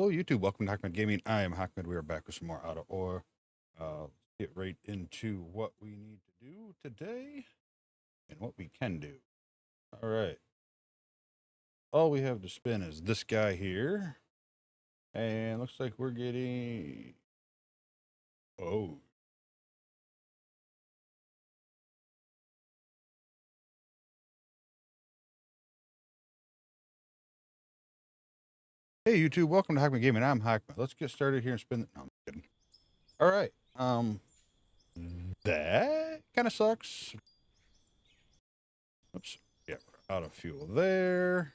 Hello, YouTube. Welcome to Hackman Gaming. I am Hackman. We are back with some more Out of Ore. Let's get right into what we need to do today and what we can do. All right. All we have to spin is this guy here. And looks like we're getting... Oh. Hey, YouTube. Welcome to Hackman Gaming. I'm Hackman. Let's get started here and spin... No, I'm kidding. All right. That kind of sucks. Oops. Yeah, we're out of fuel there.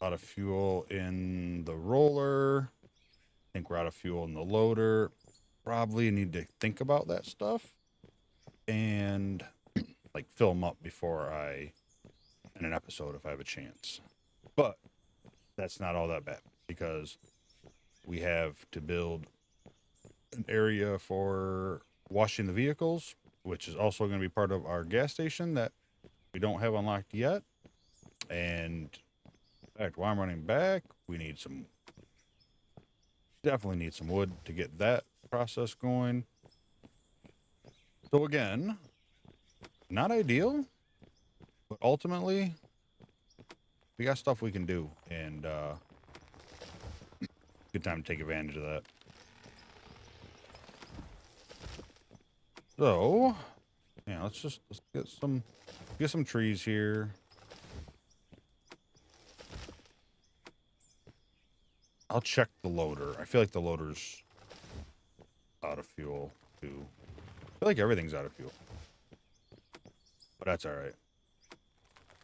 Out of fuel in the roller. I think we're out of fuel in the loader. Probably need to think about that stuff and like fill them up before I in an episode if I have a chance. But that's not all that bad because we have to build an area for washing the vehicles, which is also going to be part of our gas station that we don't have unlocked yet. And in fact, while I'm running back, we need some, definitely need some wood to get that process going. So again, not ideal, but ultimately we got stuff we can do, and good time to take advantage of that. So yeah, let's get some trees here. I'll check the loader. I feel like the loader's out of fuel too. I feel like everything's out of fuel, but that's all right.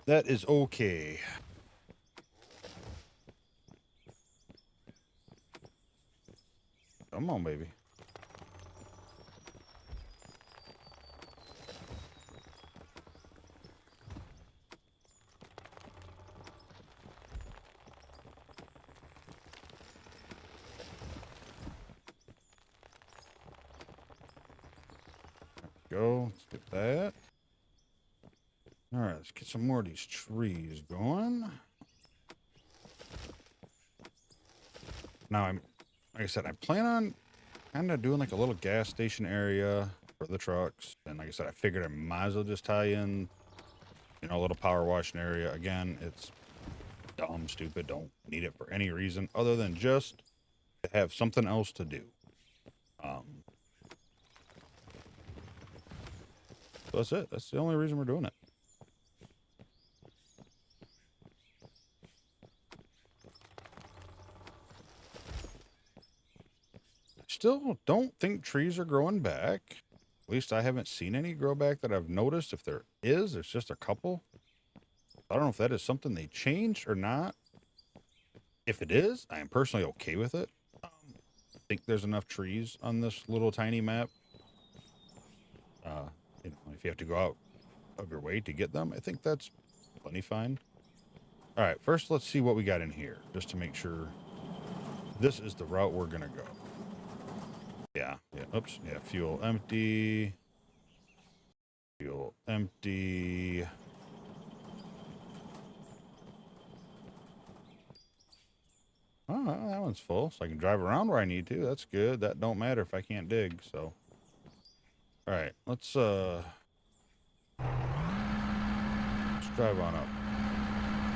That is okay. Come on, baby. Go. Let's get that. All right, let's get some more of these trees going. Now like I said, I plan on kind of doing like a little gas station area for the trucks. And like I said, I figured I might as well just tie in, you know, a little power washing area. Again, it's dumb, stupid, don't need it for any reason other than just to have something else to do. So that's it. That's the only reason we're doing it. Still don't think trees are growing back. At least I haven't seen any grow back that I've noticed. If there is, there's just a couple. I don't know if that is something they changed or not. If it is, I am personally okay with it. I think there's enough trees on this little tiny map. You know, if you have to go out of your way to get them, I think that's plenty fine. All right, first let's see what we got in here, just to make sure this is the route we're gonna go. Yeah, oops, yeah, fuel empty. Fuel empty. Oh, that one's full, so I can drive around where I need to. That's good. That don't matter if I can't dig, so. All right, let's drive on up.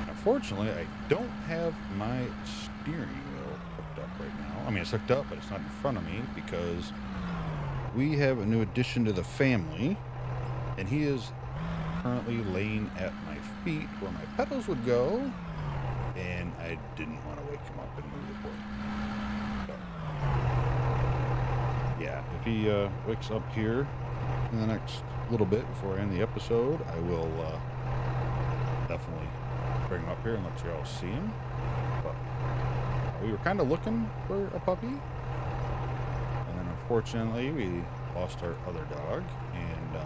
Unfortunately, I don't have my steering wheel hooked up right now. I mean, it's hooked up, but it's not in front of me because we have a new addition to the family, and he is currently laying at my feet where my pedals would go, and I didn't want to wake him up and move the board. So, yeah, if he wakes up here in the next little bit before I end the episode, I will definitely bring him up here and let you all see him. But we were kind of looking for a puppy, and then unfortunately we lost our other dog, and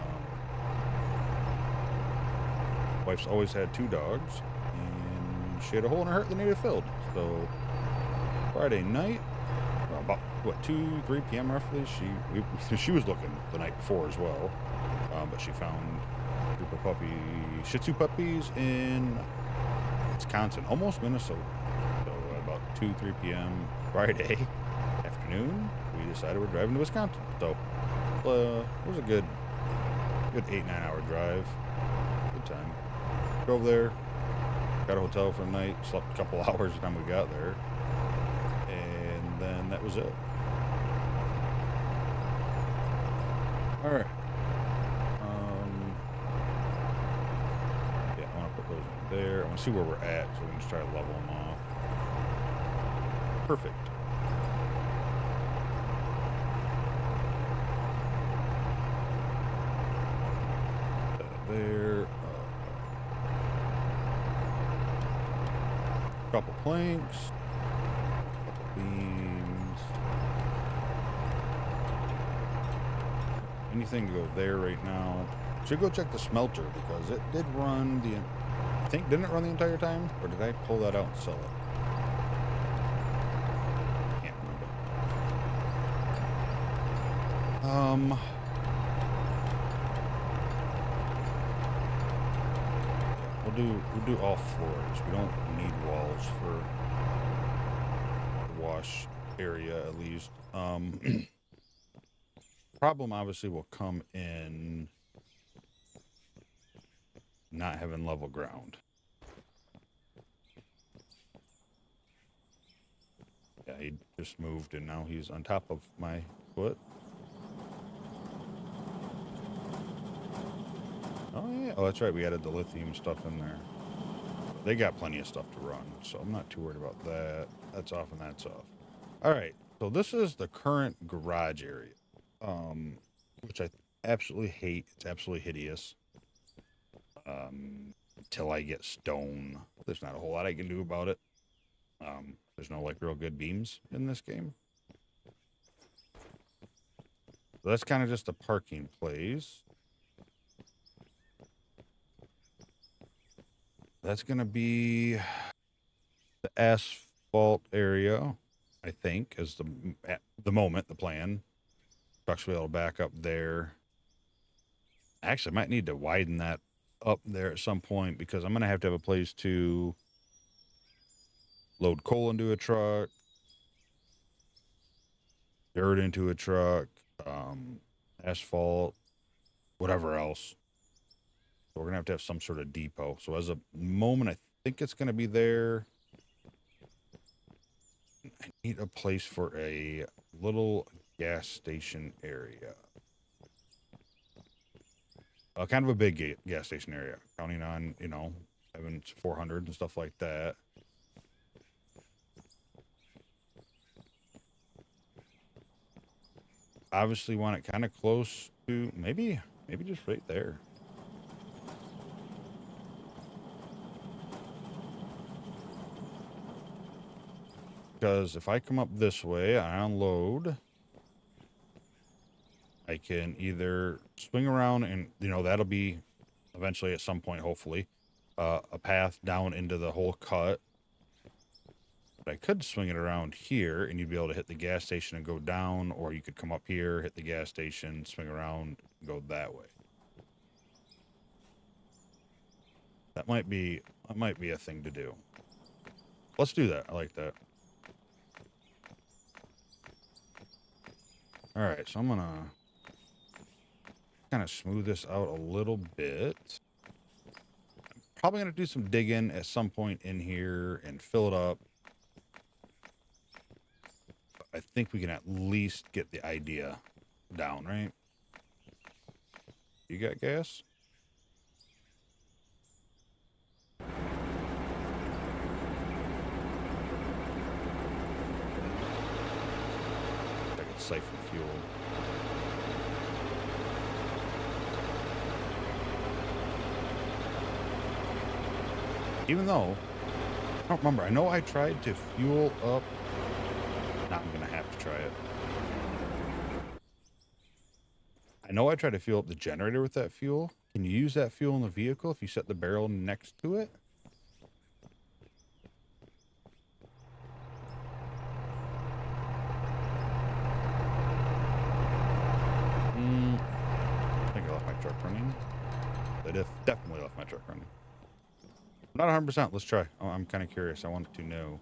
wife's always had two dogs, and she had a hole in her heart that needed filled. So Friday night, about what 2-3 p.m. roughly, she was looking the night before as well, but she found a group of Shih Tzu puppies in Wisconsin, almost Minnesota. So about 2, 3 p.m. Friday afternoon, we decided we're driving to Wisconsin. So it was a good 8-9 hour drive. Good time. Drove there, got a hotel for the night, slept a couple hours by the time we got there, and then that was it. All right. Yeah, I want to put those in there. I want to see where we're at, so we can just try to level them off. Perfect. There. Couple planks. Couple beams. Anything to go there right now. Should go check the smelter because it did run the... I think, didn't it run the entire time? Or did I pull that out and sell it? Can't remember. We'll do all floors. We don't need walls for the wash area, at least. Problem obviously will come in not having level ground. Yeah, he just moved and now he's on top of my foot. Oh yeah, oh that's right, we added the lithium stuff in there. They got plenty of stuff to run, so I'm not too worried about that. That's off and that's off. All right, so this is the current garage area, which I absolutely hate. It's absolutely hideous. Until I get stone, there's not a whole lot I can do about it. There's no like real good beams in this game. So that's kind of just a parking place. That's gonna be the asphalt area, I think, is at the moment the plan. Trucks will be able to back up there. Actually, I might need to widen that up there at some point because I'm gonna have to have a place to load coal into a truck, dirt into a truck, asphalt, whatever else. So we're gonna have to have some sort of depot. So as a moment, I think it's gonna be there. I need a place for a little gas station area. Kind of a big gas station area, counting on, you know, having 400 and stuff like that. Obviously want it kind of close to, maybe just right there. Because if I come up this way, I unload, I can either swing around and, you know, that'll be eventually at some point, hopefully, a path down into the whole cut. But I could swing it around here and you'd be able to hit the gas station and go down, or you could come up here, hit the gas station, swing around, and go that way. That might be a thing to do. Let's do that. I like that. All right, so I'm gonna kind of smooth this out a little bit. I'm probably gonna do some digging at some point in here and fill it up. I think we can at least get the idea down, right? You got gas? I could siphon fuel. Even though, I don't remember. I know I tried to fuel up. Now I'm going to have to try it. I know I tried to fuel up the generator with that fuel. Can you use that fuel in the vehicle if you set the barrel next to it? I think I left my truck running. I definitely left my truck running. Not 100%. Let's try. Oh, I'm kind of curious. I want to know.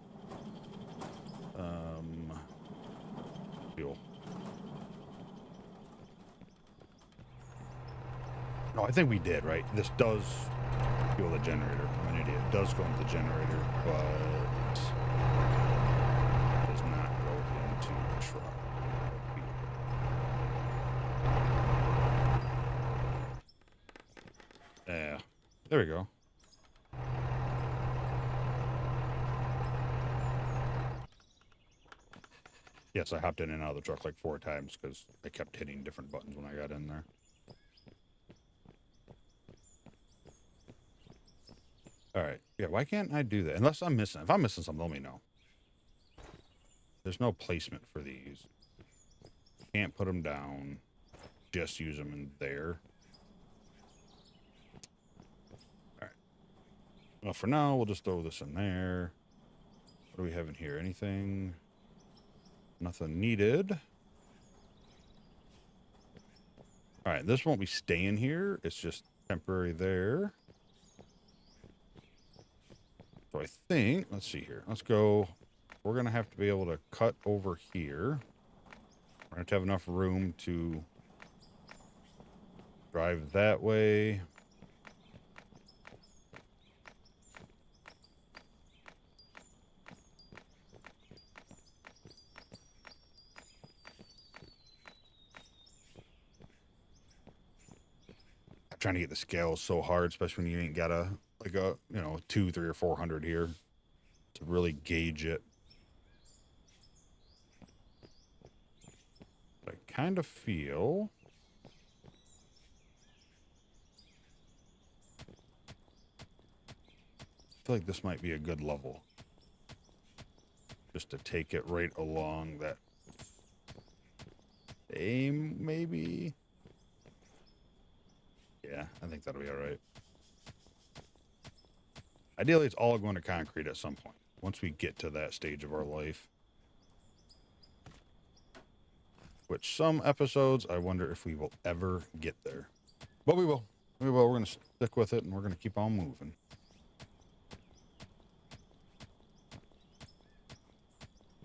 Fuel. No, I think we did, right? This does fuel the generator. I'm an idiot. It does go into the generator, but does not go into the truck. Yeah, there we go. Yes, I hopped in and out of the truck like 4 times because I kept hitting different buttons when I got in there. All right. Yeah, why can't I do that? Unless I'm missing. If I'm missing something, let me know. There's no placement for these. Can't put them down. Just use them in there. All right. Well, for now, we'll just throw this in there. What do we have in here? Anything? Nothing needed. All right. This won't be staying here. It's just temporary there. So I think, let's see here. Let's go. We're going to have to be able to cut over here. We're going to have enough room to drive that way. Trying to get the scales so hard, especially when you ain't got a, like a, 200, 300, or 400 here to really gauge it. But I kind of feel like this might be a good level. Just to take it right along that aim, maybe. Yeah, I think that'll be all right. Ideally, it's all going to concrete at some point, once we get to that stage of our life. Which some episodes, I wonder if we will ever get there. But we will. We will. We're going to stick with it, and we're going to keep on moving.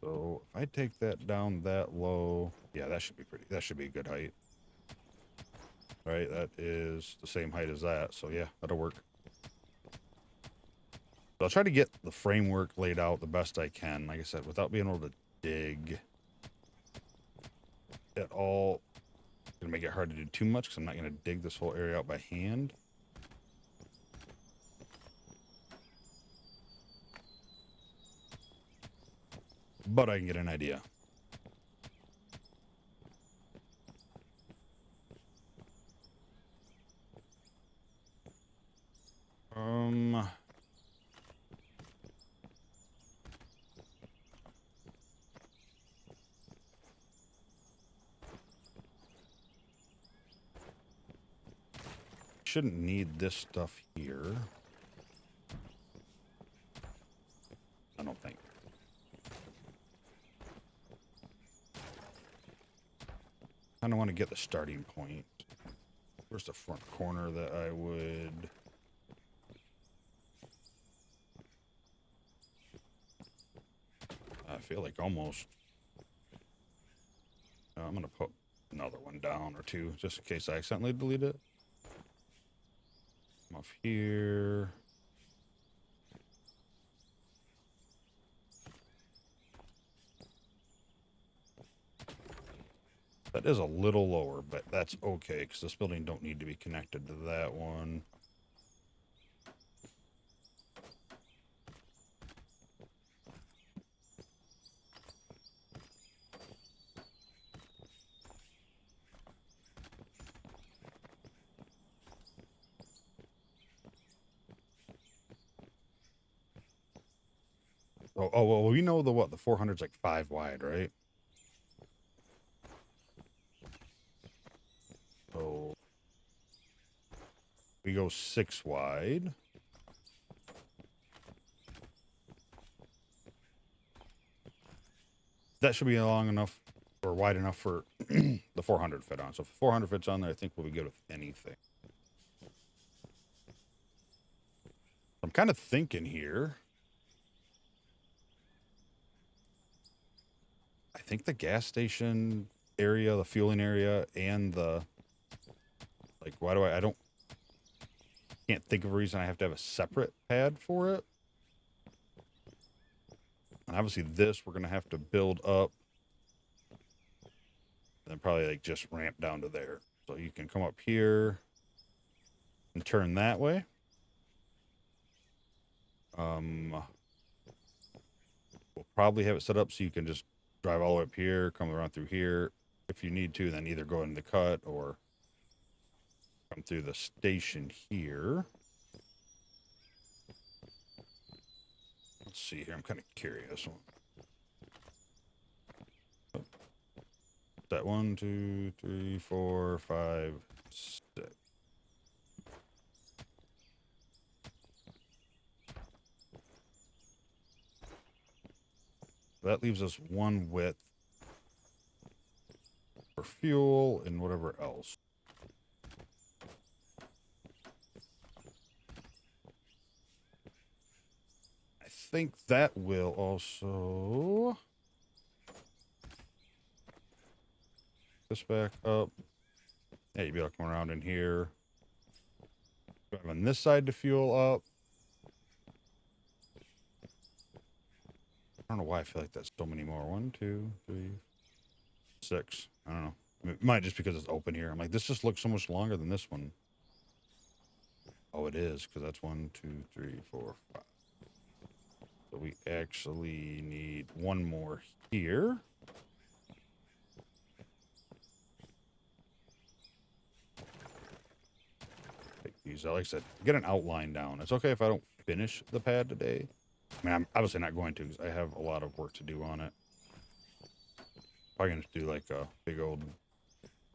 So if I take that down that low, yeah, that should be pretty. That should be a good height. Right, that is the same height as that. So yeah, that'll work. So I'll try to get the framework laid out the best I can. Like I said, without being able to dig at all. It's gonna make it hard to do too much because I'm not gonna dig this whole area out by hand. But I can get an idea. Shouldn't need this stuff here. I don't think. I don't want to get the starting point. Where's the front corner that I would... I feel like almost... I'm going to put another one down or two, just in case I accidentally delete it. Come off here. That is a little lower, but that's okay, because this building don't need to be connected to that one. Well, we know the 400's like 5 wide, right? So we go 6 wide. That should be long enough or wide enough for the 400 fit on. So if 400 fits on there, I think we'll be good with anything. I'm kind of thinking here. think the gas station area, the fueling area, and the, like, why do I don't, can't think of a reason I have to have a separate pad for it. And obviously this, we're going to have to build up and then probably like just ramp down to there. So you can come up here and turn that way. We'll probably have it set up so you can just drive all the way up here, come around through here if you need to, then either go in the cut or come through the station here. Let's see here. I'm kind of curious. That 1, 2, 3, 4, 5, 6. That leaves us one width for fuel and whatever else. I think that will also this back up. Yeah, you'd be able to come around in here. Drive on this side to fuel up. I don't know why I feel like that's so many more. 1, 2, 3, 6. I don't know. It might just because it's open here. I'm like, this just looks so much longer than this one. Oh, it is, because that's 1, 2, 3, 4, 5. So we actually need one more here. Take these out. Like I said, get an outline down. It's okay if I don't finish the pad today. I mean, I'm obviously not going to because I have a lot of work to do on it. Probably going to do like a big old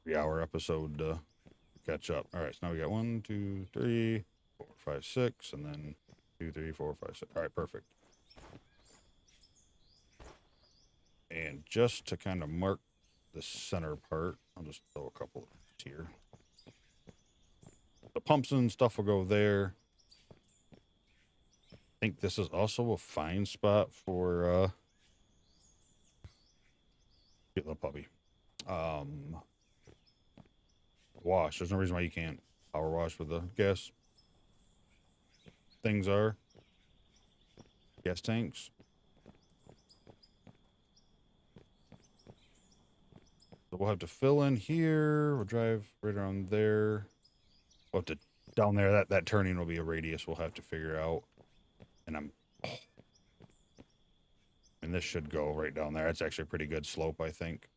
3-hour episode to catch up. All right, so now we got 1, 2, 3, 4, 5, 6, and then 2, 3, 4, 5, 6. All right, perfect. And just to kind of mark the center part, I'll just throw a couple of these here. The pumps and stuff will go there. I think this is also a fine spot for get little puppy. Wash. There's no reason why you can't power wash with the gas things are. Gas tanks. So we'll have to fill in here. We'll drive right around there. We'll have to down there. That turning will be a radius we'll have to figure out. And this should go right down there. It's actually a pretty good slope, I think.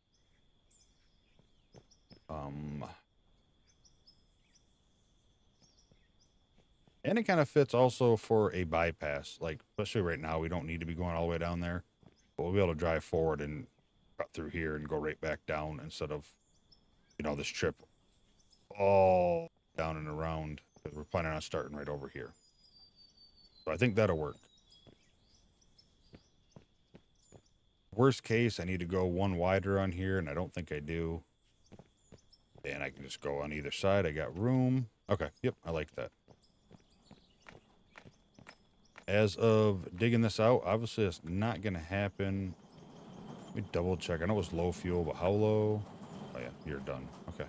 And it kind of fits also for a bypass. Like, especially right now, we don't need to be going all the way down there. But we'll be able to drive forward and cut through here and go right back down instead of, you know, this trip all down and around. Because we're planning on starting right over here. So I think that'll work. Worst case, I need to go one wider on here, and I don't think I do. And I can just go on either side. I got room. Okay, yep, I like that. As of digging this out, obviously it's not going to happen. Let me double check. I know it was low fuel, but how low? Oh, yeah, you're done. Okay.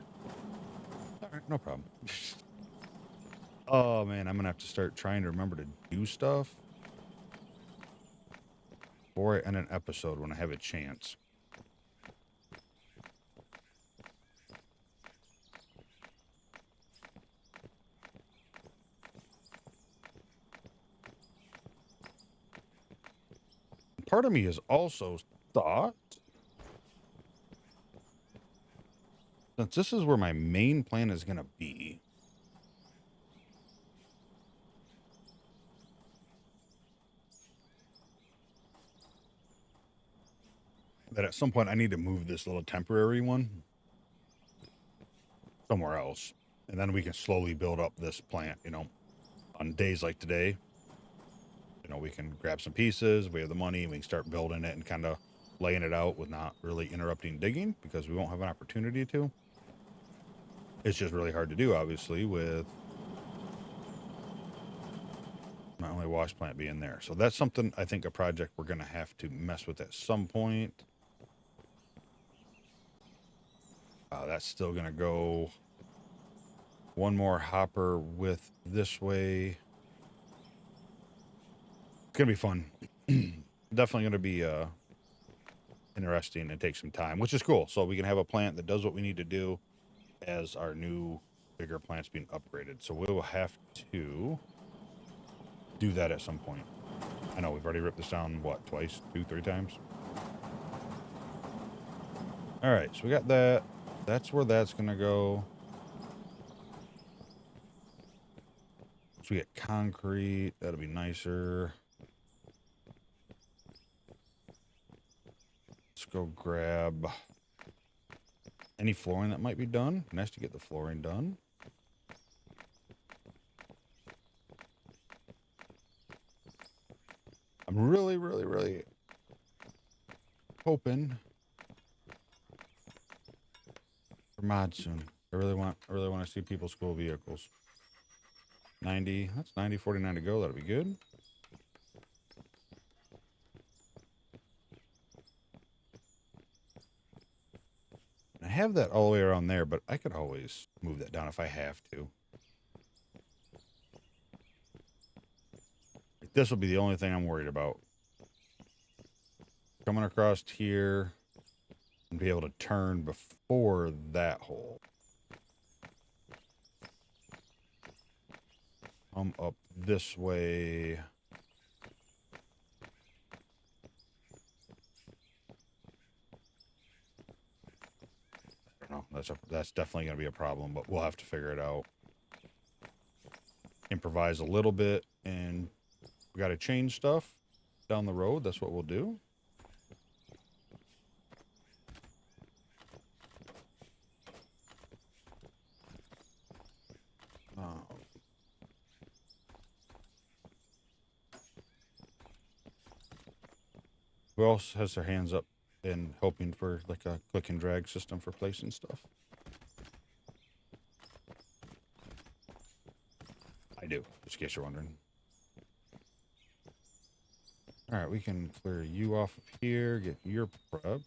All right, no problem. Oh, man, I'm going to have to start trying to remember to do stuff before I end an episode when I have a chance. Part of me has also thought, since this is where my main plan is going to be, that at some point I need to move this little temporary one somewhere else. And then we can slowly build up this plant, you know, on days like today. You know, we can grab some pieces, we have the money, and we can start building it and kind of laying it out with not really interrupting digging because we won't have an opportunity to. It's just really hard to do, obviously, with my only wash plant being there. So that's something I think a project we're going to have to mess with at some point. That's still going to go one more hopper with this way. It's going to be fun. Definitely going to be interesting and take some time, which is cool. So we can have a plant that does what we need to do as our new bigger plant's being upgraded. So we will have to do that at some point. I know we've already ripped this down, what, twice, 2, 3 times? All right, so we got that. That's where that's going to go. So we get concrete. That'll be nicer. Let's go grab any flooring that might be done. Nice to get the flooring done. I'm really, really, really hoping for mods soon. I really want to see people's school vehicles. 90, that's 90, 49 to go. That'll be good. I have that all the way around there, but I could always move that down if I have to. This will be the only thing I'm worried about. Coming across here and be able to turn before that hole. I'm up this way. I don't know. That's definitely going to be a problem, but we'll have to figure it out. Improvise a little bit, and we got to change stuff down the road. That's what we'll do. Who else has their hands up and hoping for like a click and drag system for placing stuff? I do, just in case you're wondering. All right, we can clear you off of here, get your prep.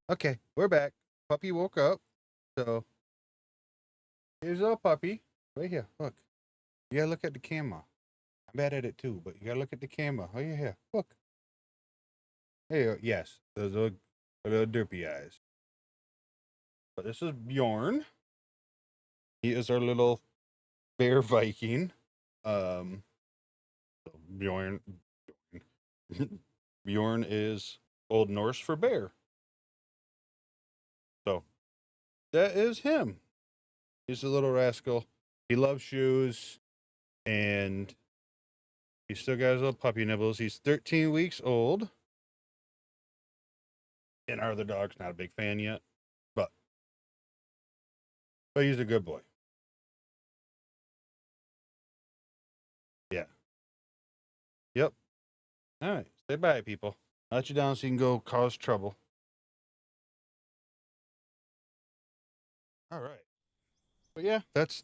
Okay, we're back. Puppy woke up, so here's our puppy. Right here, look. You gotta look at the camera. I'm bad at it too, but you gotta look at the camera. Oh, yeah, here. Look. Hey, yes, those are little derpy eyes. But this is Bjorn. He is our little bear Viking. Um, Bjorn. Bjorn is Old Norse for bear. So that is him. He's a little rascal. He loves shoes, and he still got his little puppy nibbles. He's 13 weeks old. And our other dog's not a big fan yet, but he's a good boy. Yeah. Yep. All right. Say bye, people. I'll let you down so you can go cause trouble. All right. But yeah, that's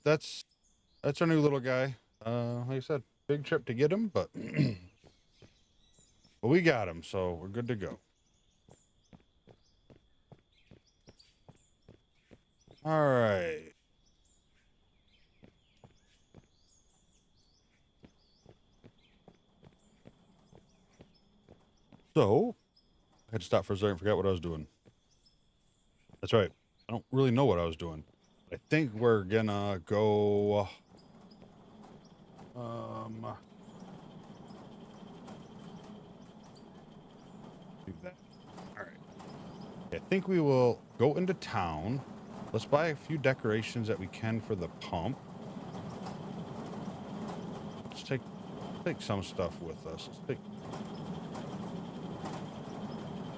our new little guy. Like I said, big trip to get him, but but we got him, so we're good to go. All right. So I had to stop for a second and forgot what I was doing. That's right. I don't really know what I was doing. I think we're gonna go do that. All right. I think we will go into town. Let's buy a few decorations that we can for the pump. Let's take some stuff with us.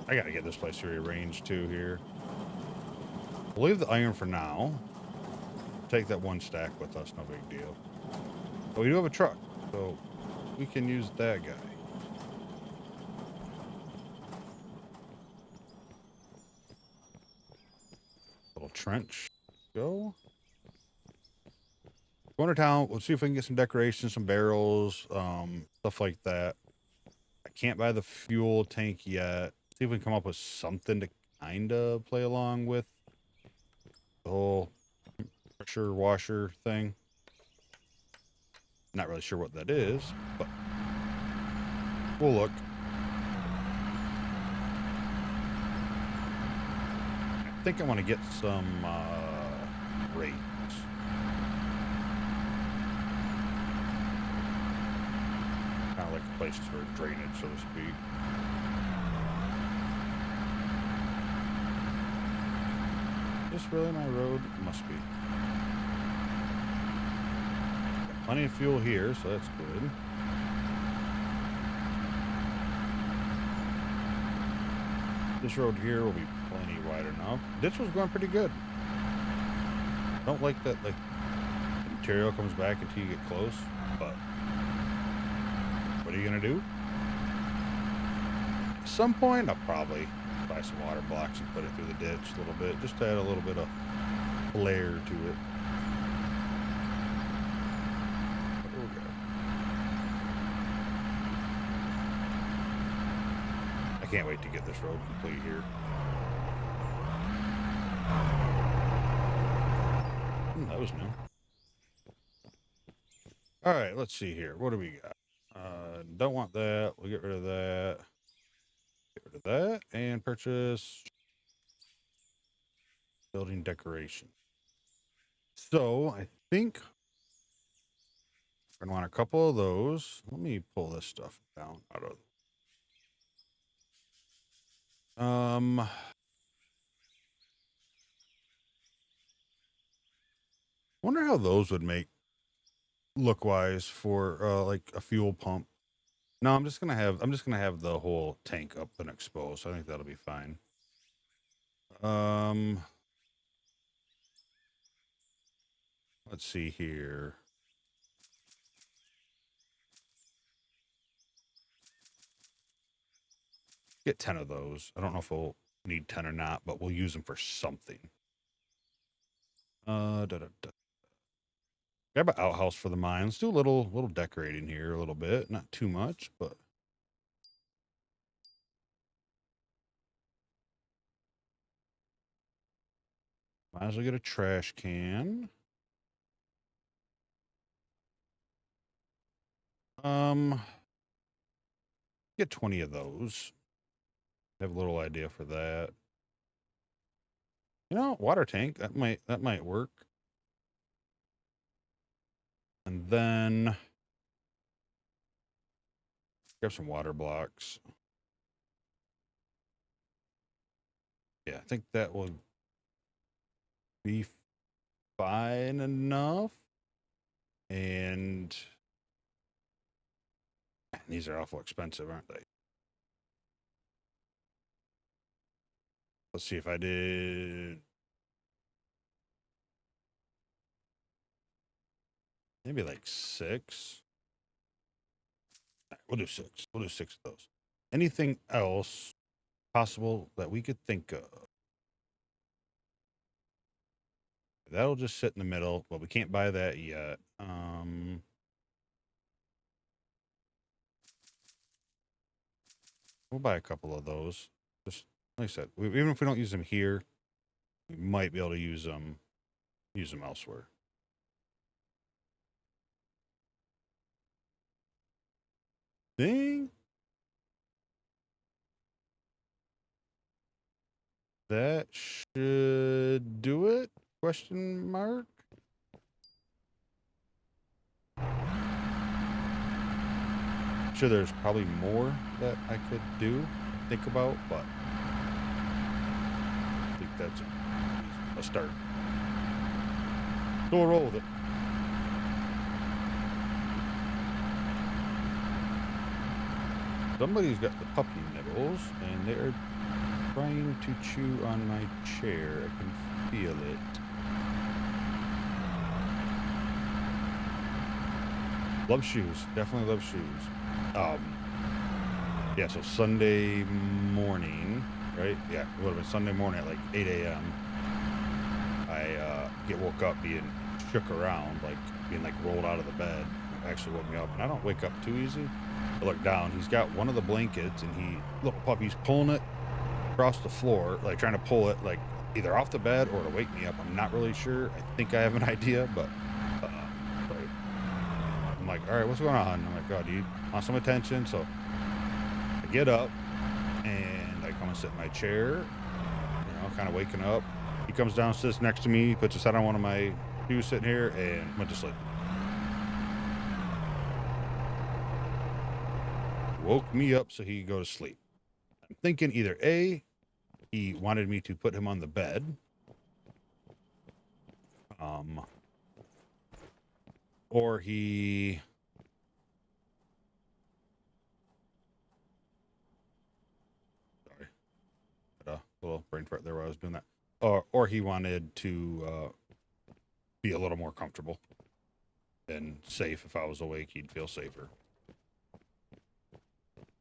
I gotta get this place rearranged too here. We'll leave the iron for now. Take that one stack with us, no big deal. But we do have a truck, so we can use that guy. Little trench. Go. Go into town. We'll see if we can get some decorations, some barrels, stuff like that. I Can't buy the fuel tank yet. See if we can come up with something to kind of play along with the whole pressure washer thing. Not really sure what that is, but we'll look. I think I want to get some rates. Kind of like places for drainage, so to speak. Is this really my road? Must be. Got plenty of fuel here, so that's good. This road here will be plenty wide enough. This was going pretty good. Don't like that, like, the material comes back until you get close, but what are you gonna do? At some point, I'll probably buy some water blocks and put it through the ditch a little bit, just to add a little bit of flair to it. But there we go. I can't wait to get this road complete here. That was new. All right, let's see here. What do we got? Don't want that. We'll get rid of that. Get rid of that and purchase building decoration. So I think we're gonna want a couple of those. Let me pull this stuff down out of. Wonder how those would make look wise for like a fuel pump. No, I'm just gonna have the whole tank up and exposed. I think that'll be fine. Let's see here. Get 10 of those. I don't know if we'll need 10 or not, but we'll use them for something. Grab an outhouse for the mines. Do a little decorating here a little bit. Not too much, but might as well get a trash can. Get 20 of those. Have a little idea for that. You know, water tank, that might work. And then grab some water blocks. Yeah, I think that will be fine enough. And these are awful expensive, aren't they? Let's see if I did maybe like 6. We'll do 6. We'll do 6 of those. Anything else possible that we could think of? That'll just sit in the middle, but we can't buy that yet. We'll buy a couple of those. Just like I said, even if we don't use them here, we might be able to use them elsewhere. Ding. That should do it? Question mark. I'm sure there's probably more that I could do, think about, but I think that's a start. So we'll roll with it. Somebody's got the puppy nibbles, and they're trying to chew on my chair. I can feel it. Love shoes. Definitely love shoes. Yeah, so Sunday morning, right? Yeah, it would have been Sunday morning at like 8 a.m. I get woke up being shook around, like being like rolled out of the bed. actually woke me up, and I don't wake up too easy. I look down. He's got one of the blankets, and little puppy's pulling it across the floor, like trying to pull it, like either off the bed or to wake me up. I'm not really sure. I think I have an idea, but like, I'm like, all right, what's going on? I'm like, oh, do you want some attention? So I get up and I come and sit in my chair, kind of waking up. He comes down, sits next to me, puts his head on one of my shoes sitting here, and went to sleep. Woke me up so he could go to sleep. I'm thinking either A, he wanted me to put him on the bed, or he... Sorry. Had a little brain fart there while I was doing that. Or he wanted to be a little more comfortable and safe. If I was awake, he'd feel safer.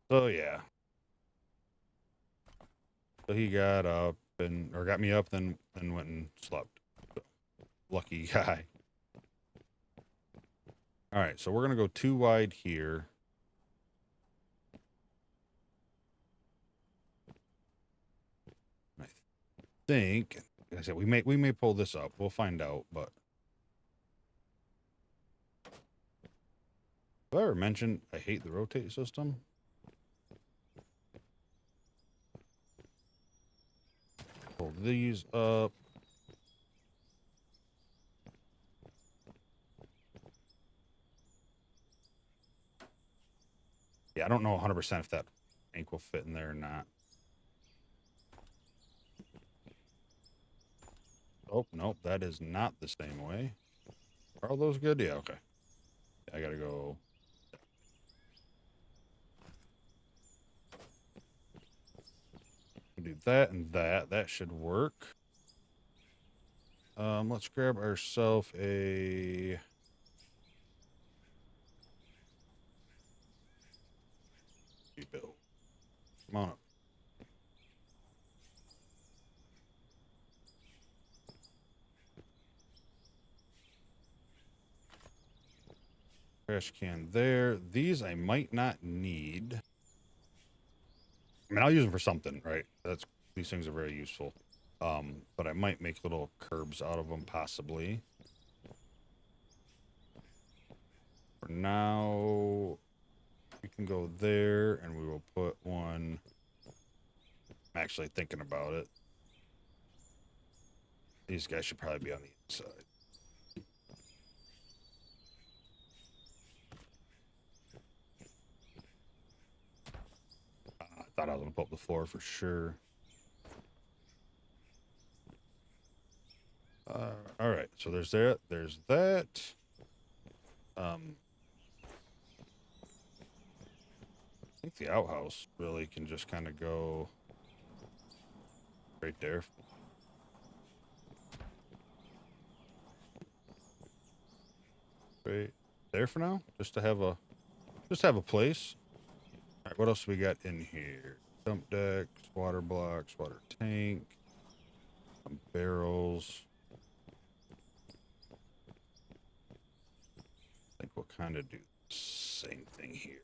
So yeah. So he got up or got me up, then went and slept. So, lucky guy. All right, so we're gonna go 2 wide here. I think, like I said, we may pull this up. We'll find out, but have I ever mentioned I hate the rotate system? Pull these up. Yeah, I don't know 100% if that ink will fit in there or not. Oh, nope, that is not the same way. Are all those good? Yeah, okay. I gotta go. We'll do that and that. That should work. Let's grab ourselves a... Bill. Come on up. Trash can there. These I might not need. I mean, I'll use them for something, right? These things are very useful. But I might make little curbs out of them, possibly. For now, we can go there, and we will put one. I'm actually thinking about it. These guys should probably be on the inside. I thought I was going to put up the floor for sure. All right, so there's that. There's that. I think the outhouse really can just kind of go right there. Right there for now, just to have a place. All right, what else we got in here? Dump decks, water blocks, water tank, some barrels. I think we'll kind of do the same thing here.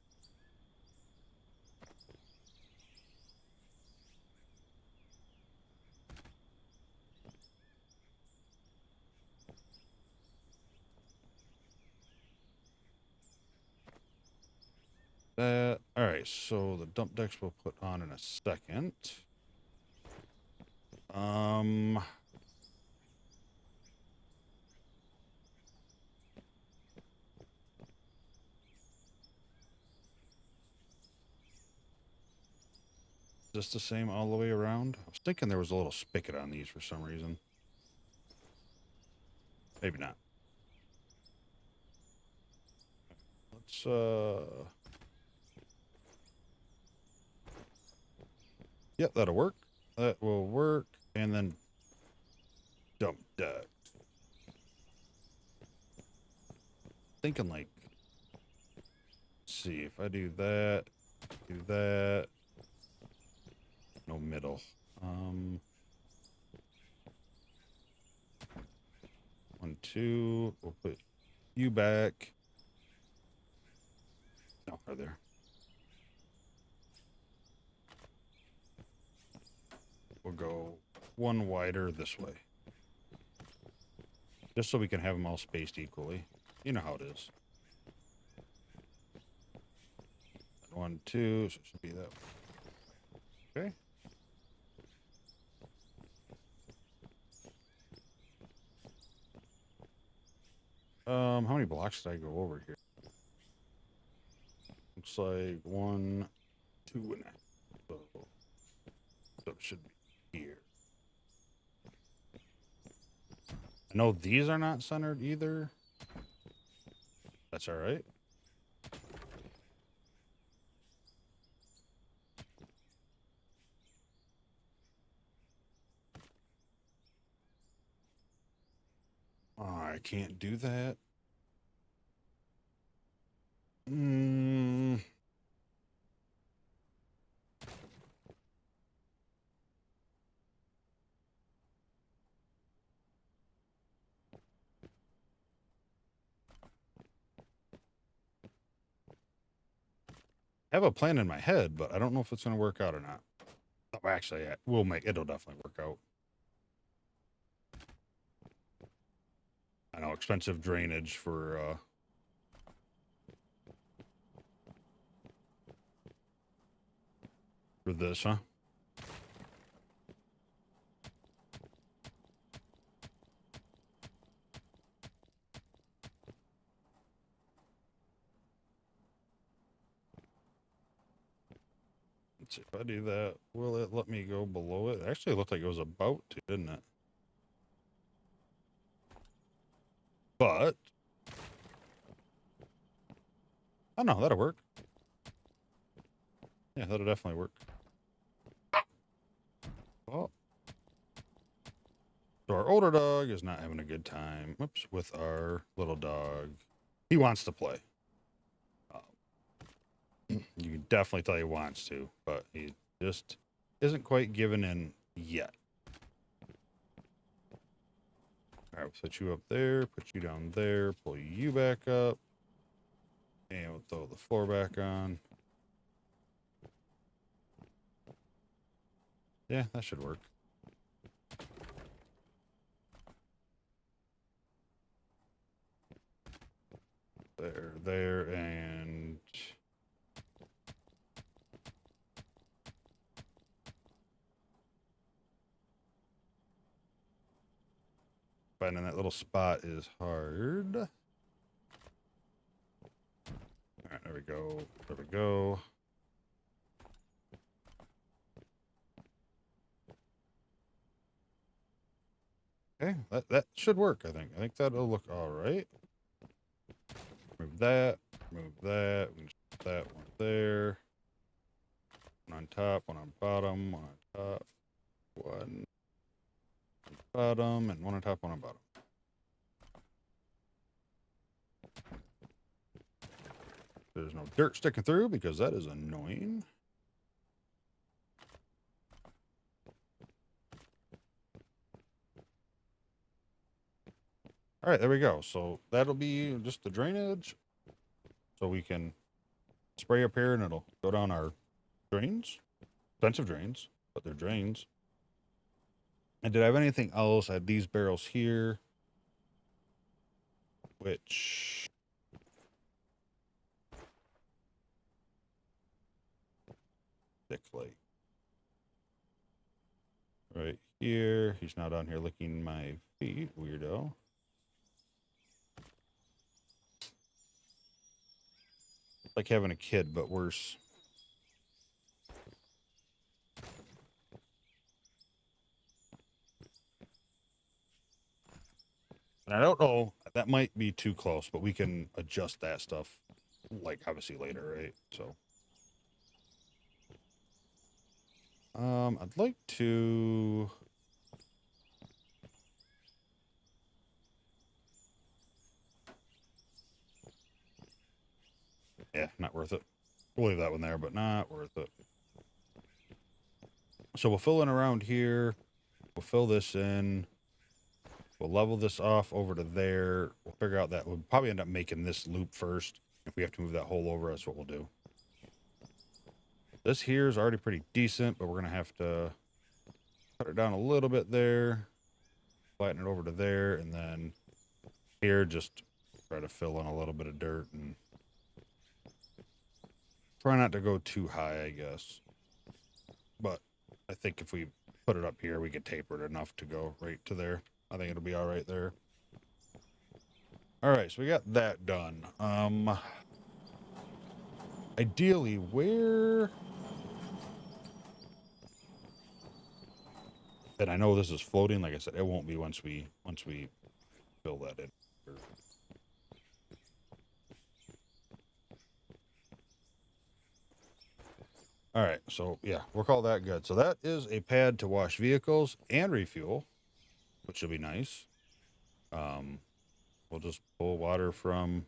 All right, so the dump decks we'll put on in a second. Just the same all the way around? I was thinking there was a little spigot on these for some reason. Maybe not. Let's yep, that'll work. That will work. And then dump deck. Thinking like, let's see if I do that, no middle. 1, 2, we'll put you back. are there? We'll go one wider this way. Just so we can have them all spaced equally. You know how it is. 1, 2, so it should be that way. Okay. How many blocks did I go over here? Looks like 1, 2 and a half. So it should be here. I know these are not centered either. That's all right. Oh, I can't do that. I have a plan in my head, but I don't know if it's going to work out or not. Oh, actually, yeah, it'll definitely work out. I know, expensive drainage for this, huh? Let's see if I do that. Will it let me go below it? It actually looked like it was about to, didn't it? But oh no, that'll work. Yeah, that'll definitely work. Well, so our older dog is not having a good time. Whoops, with our little dog. He wants to play. You can definitely tell he wants to, but he just isn't quite giving in yet. All right, we'll put you up there, put you down there, pull you back up, and we'll throw the floor back on. Yeah, that should work. There, and finding that little spot is hard. All right, there we go. There we go. Okay, that should work, I think. I think that'll look all right. Move that, move that, we can put that one there. One on top, one on bottom, one on top, one on bottom, and one on top, one on bottom. There's no dirt sticking through because that is annoying. All right, there we go. So that'll be just the drainage. So we can spray up here and it'll go down our drains. Expensive drains, but they're drains. And did I have anything else? I had these barrels here, which Dick Lake. Right here. He's not on here licking my feet, weirdo. Like having a kid, but worse. And I don't know, that might be too close, but we can adjust that stuff, like, obviously later, right? So. I'd like to... Yeah, not worth it. We'll leave that one there, but not worth it. So we'll fill in around here. We'll fill this in. We'll level this off over to there. We'll figure out that we'll probably end up making this loop first If we have to move that hole over, that's what we'll do. This here is already pretty decent, but we're going to have to cut it down a little bit there, flatten it over to there, and then here just try to fill in a little bit of dirt and try not to go too high, I guess. But I think if we put it up here, we could taper it enough to go right to there. I think it'll be all right there. All right, so we got that done. Ideally, where... And I know this is floating. Like I said, it won't be once we fill that in. All right, so yeah, we'll call that good. So that is a pad to wash vehicles and refuel, which will be nice. We'll just pull water from...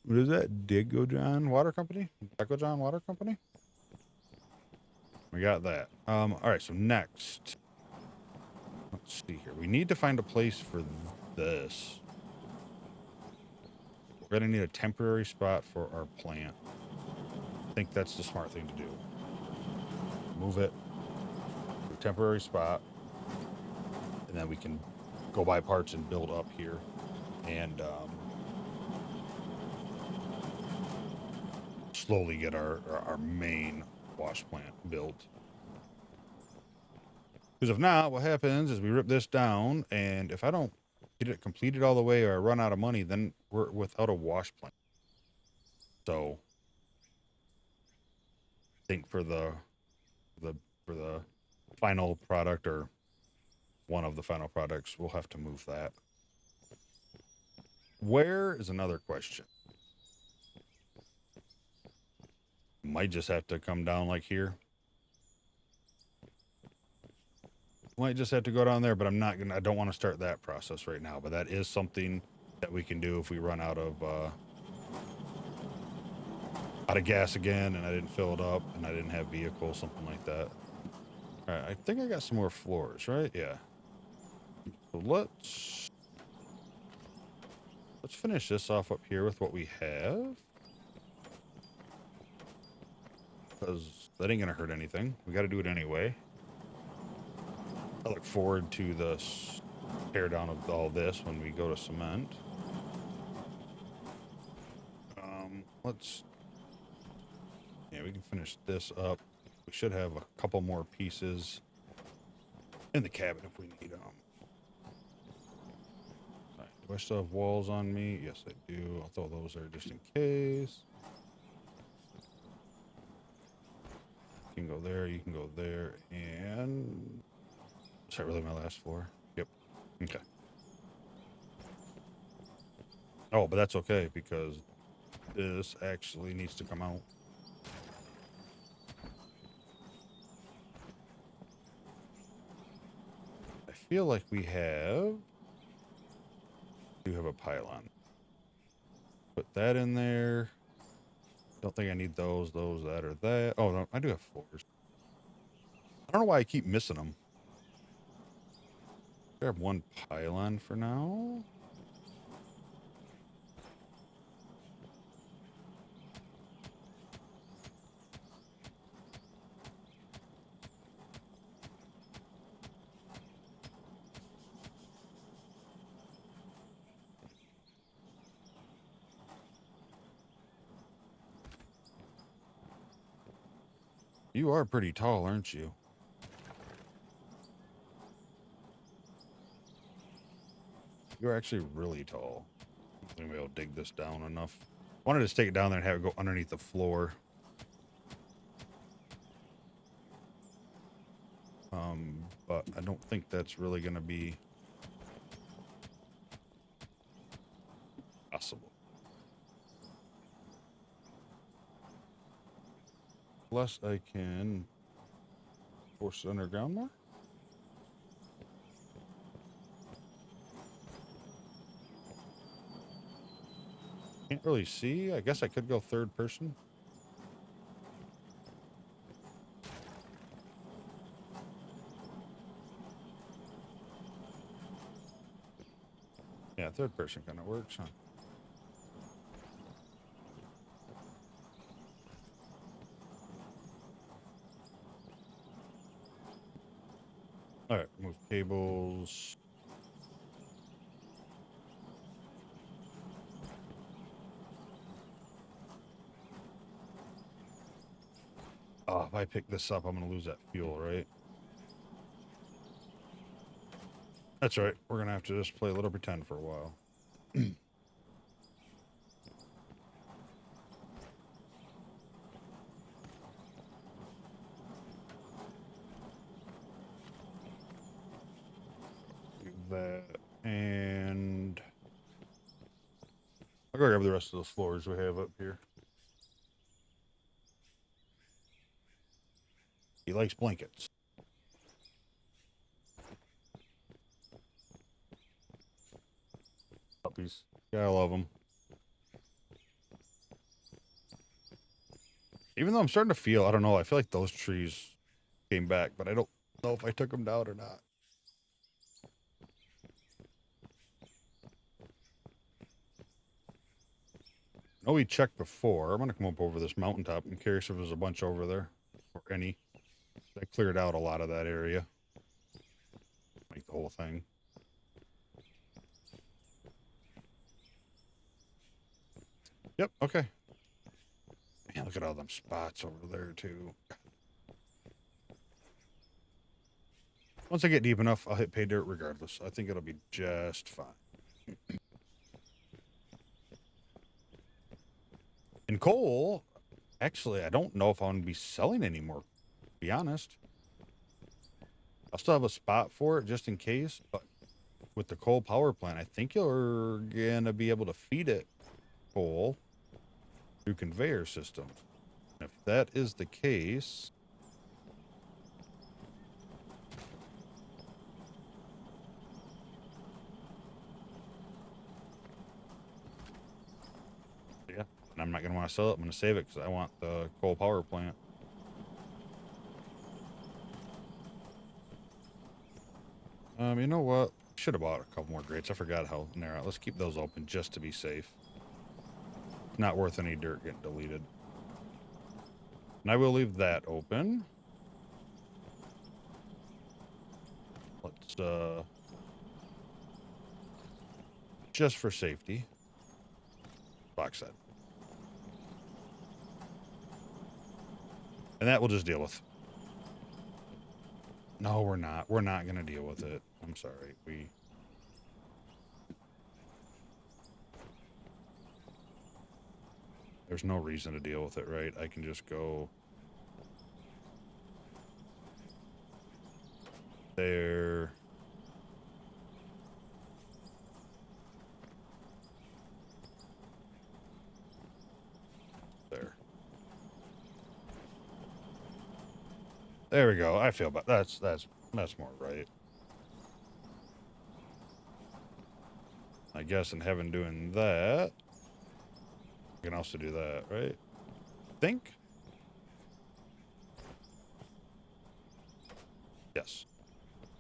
What is that? Digo John Water Company? Digo John Water Company? We got that. All right, so next. Let's see here. We need to find a place for this. We're going to need a temporary spot for our plant. I think that's the smart thing to do. Move it to a temporary spot, and then we can go buy parts and build up here. And slowly get our main wash plant built. Because if not, what happens is we rip this down, and if I don't get it completed all the way or I run out of money, then we're without a wash plant. So I think for the final product, or one of the final products, we'll have to move that. Where is another question. Might just have to come down like here. Might just have to go down there, but I don't want to start that process right now, but that is something that we can do if we run out of gas again and I didn't fill it up and I didn't have vehicles, something like that. All right, I think I got some more floors, right? Yeah. So let's finish this off up here with what we have. Because that ain't gonna hurt anything. We got to do it anyway. I look forward to the tear down of all this when we go to cement. Yeah, we can finish this up. We should have a couple more pieces in the cabin if we need them. Right, do I still have walls on me? Yes, I do. I'll throw those there just in case. You can go there, you can go there, and... Is that really my last floor? Yep. Okay. Oh, but that's okay, because this actually needs to come out. I feel like we do have a pylon. Put that in there. Don't think I need those, that, or that. Oh, no, I do have floors. I don't know why I keep missing them. Grab one pylon for now. You are pretty tall, aren't you? You're actually really tall. I think we'll dig this down enough. I wanted to take it down there and have it go underneath the floor. But I don't think that's really going to be possible. Unless I can force it underground more. Can't really see. I guess I could go third person. Yeah, third person kind of works, huh? All right, move cables. Oh, if I pick this up, I'm going to lose that fuel, right? That's right. We're going to have to just play a little pretend for a while. Do that. And I'll go grab the rest of those floors we have up here. He likes blankets. Puppies. Yeah, I love them. Even though I'm starting to feel, I don't know, I feel like those trees came back, but I don't know if I took them down or not. I know we checked before. I'm going to come up over this mountaintop. I'm curious if there's a bunch over there or any. I cleared out a lot of that area. Like the whole thing. Yep, okay. Man, look at all them spots over there, too. Once I get deep enough, I'll hit pay dirt regardless. I think it'll be just fine. And coal, actually, I don't know if I'm going to be selling anymore, to be honest. I'll still have a spot for it just in case, but with the coal power plant, I think you're going to be able to feed it coal through conveyor system. If that is the case, yeah, and I'm not going to want to sell it. I'm going to save it because I want the coal power plant. You know what? Should have bought a couple more grates. I forgot how narrow. Let's keep those open just to be safe. Not worth any dirt getting deleted. And I will leave that open. Let's, just for safety. Box that. And that we'll just deal with. No, we're not. We're not going to deal with it. I'm sorry. There's no reason to deal with it, right? I can just go there. There. There we go. I feel about that's more right. I guess in heaven doing that, I can also do that, right? Think? Yes.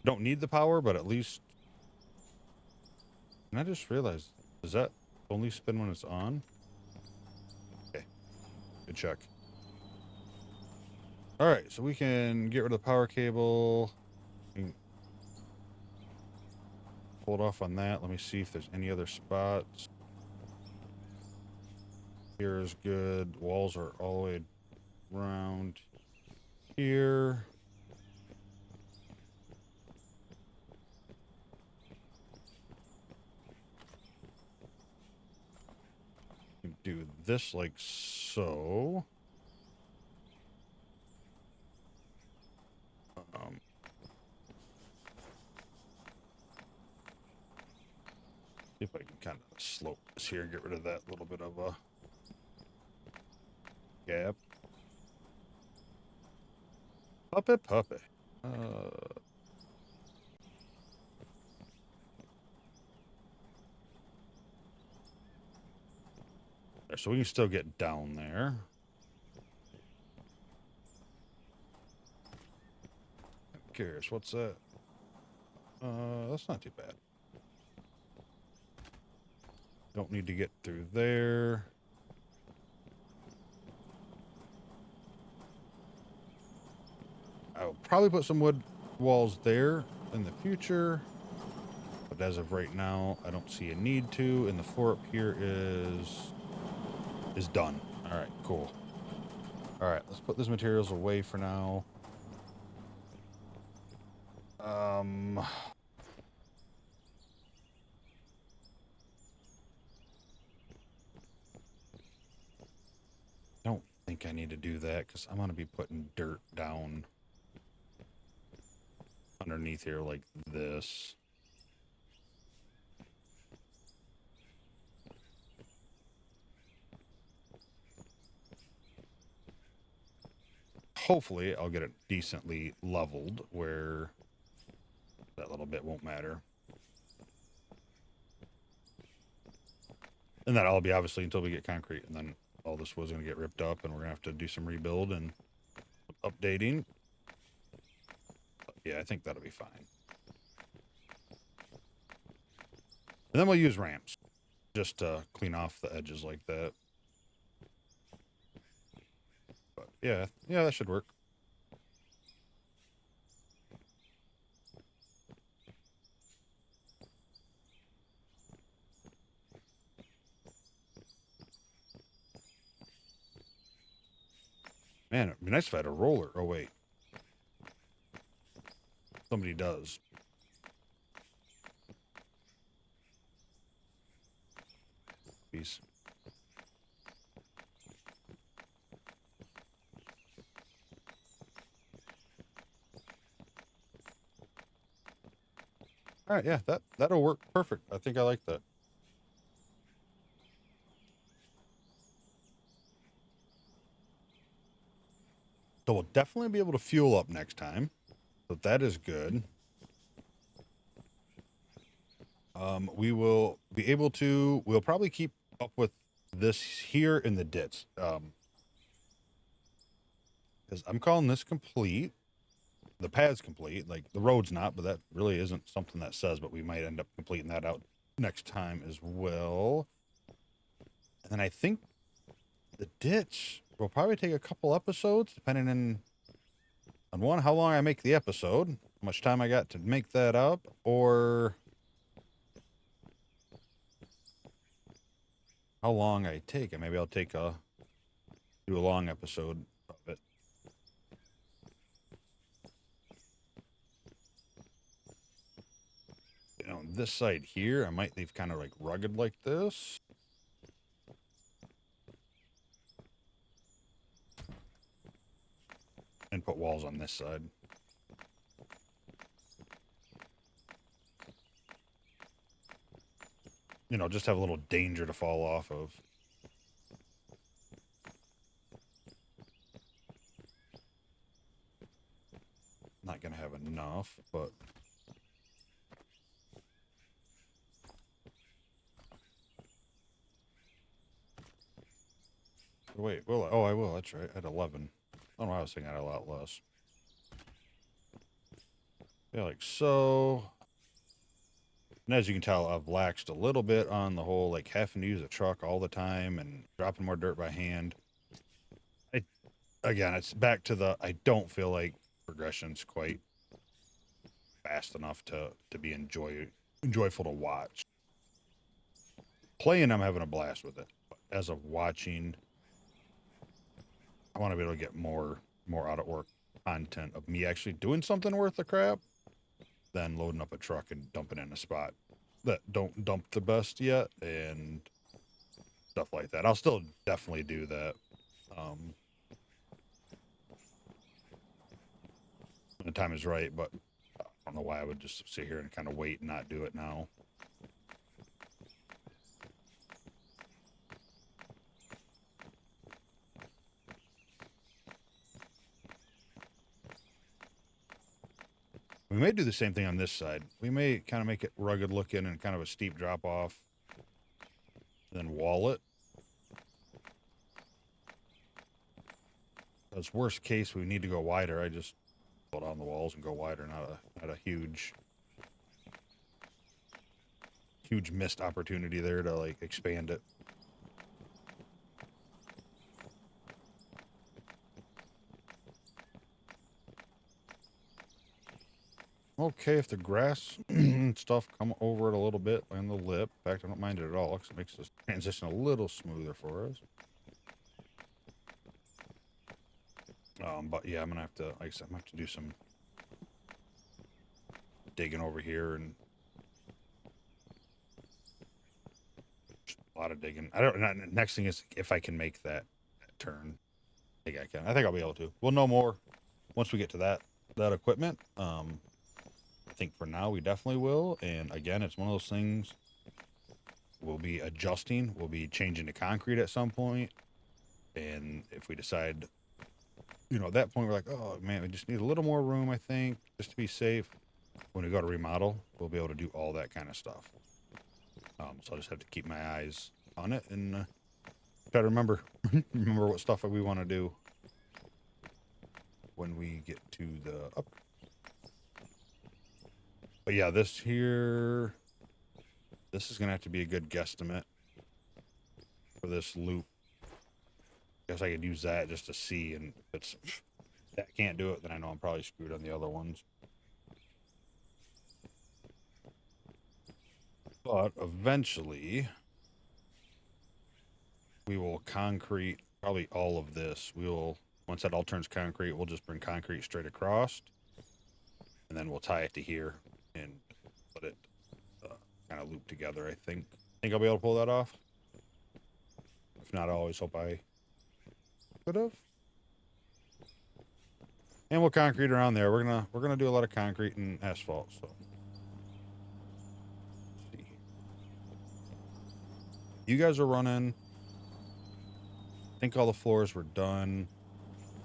Don't need the power, but at least... And I just realized, does that only spin when it's on? Okay. Good check. All right, so we can get rid of the power cable. Hold off on that. Let me see if there's any other spots. Here is good. Walls are all the way around here. Do this like so. See if I can kind of slope this here and get rid of that little bit of a gap. Puppy. So we can still get down there. I'm curious, what's that? That's not too bad. Don't need to get through there. I'll probably put some wood walls there in the future. But as of right now, I don't see a need to. And the floor up here is done. All right, cool. All right, let's put these materials away for now. Don't think I need to do that because I'm going to be putting dirt down underneath here like this. Hopefully I'll get it decently leveled where that little bit won't matter. And that'll be obviously until we get concrete, and then all this was going to get ripped up and we're going to have to do some rebuild and updating. But yeah, I think that'll be fine. And then we'll use ramps just to clean off the edges like that. But yeah, that should work. Man, it'd be nice if I had a roller. Oh, wait. Somebody does. Peace. All right, yeah, that'll work perfect. I think I like that. So we'll definitely be able to fuel up next time. So that is good. We will be able to. We'll probably keep up with this here in the ditch. Because I'm calling this complete. The pad's complete. Like the road's not, but that really isn't something that says. But we might end up completing that out next time as well. And then I think the ditch will probably take a couple episodes, depending on one, how long I make the episode, how much time I got to make that up, or how long I take it. Maybe I'll do a long episode of it. You know, this side here, I might leave kind of like rugged like this. And put walls on this side. You know, just have a little danger to fall off of. Not gonna have enough, but wait, will I? Oh, I will. That's right. At 11. I don't know why I was thinking I had a lot less. Yeah, like so. And as you can tell, I've laxed a little bit on the whole, like having to use a truck all the time and dropping more dirt by hand. Again, it's back to I don't feel like progression's quite fast enough to be enjoyable to watch. Playing, I'm having a blast with it. But as of watching, I want to be able to get more out of work content of me actually doing something worth the crap than loading up a truck and dumping in a spot that don't dump the best yet and stuff like that. I'll still definitely do that. When the time is right, but I don't know why I would just sit here and kind of wait and not do it now. We may do the same thing on this side. We may kind of make it rugged looking and kind of a steep drop off, then wall it. As worst case, we need to go wider. I just put on the walls and go wider, not a huge missed opportunity there to like expand it. okay if the grass and stuff come over it a little bit and the lip. In fact, I don't mind it at all because it makes this transition a little smoother for us. But yeah, I'm gonna have to, like I said, I'm gonna have to do some digging over here and a lot of digging. I don't. Next thing is if I can make that turn. I think I can. I think I'll be able to. We'll know more once we get to that equipment. I think for now we definitely will. And again, it's one of those things. We'll be adjusting. We'll be changing to concrete at some point. And if we decide, at that point we're like, oh man, we just need a little more room. I think just to be safe. When we go to remodel, we'll be able to do all that kind of stuff. So I'll just have to keep my eyes on it and try to remember what stuff we want to do when we get to the up. But yeah, this is gonna have to be a good guesstimate for this loop. Guess I could use that just to see, and if that can't do it, then I know I'm probably screwed on the other ones. But eventually we will concrete probably all of this. Once that all turns concrete, we'll just bring concrete straight across, and then we'll tie it to here and let it kind of loop together. I think I'll be able to pull that off. If not, I always hope I could have. And we'll concrete around there. We're gonna do a lot of concrete and asphalt. So, let's see. You guys are running. I think all the floors were done.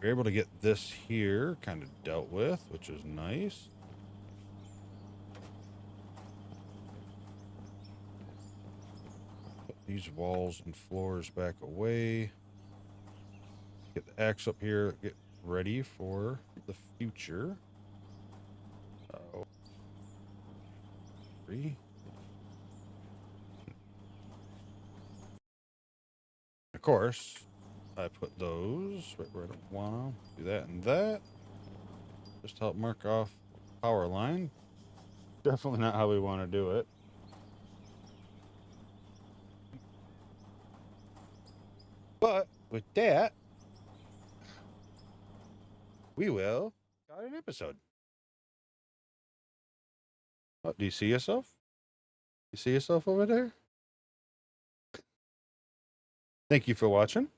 We're able to get this here kind of dealt with, which is nice. Put these walls and floors back away. Get the axe up here. Get ready for the future. Three. Of course, I put those right where I don't want to. Do that and that. Just to help mark off power line. Definitely not how we want to do it. But with that, we will got an episode. Oh, do you see yourself? You see yourself over there? Thank you for watching.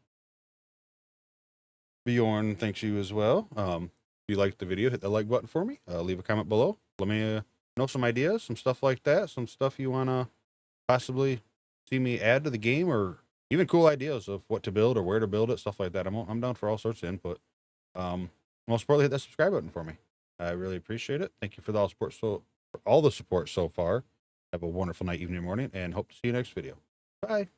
Bjorn thanks you as well. If you liked the video, hit the like button for me. Leave a comment below. Let me know some ideas, some stuff like that, some stuff you want to possibly see me add to the game, or even cool ideas of what to build or where to build it, stuff like that. I'm down for all sorts of input. Most importantly, hit that subscribe button for me. I really appreciate it. Thank you for all the support so far. Have a wonderful night, evening, morning, and hope to see you next video. Bye.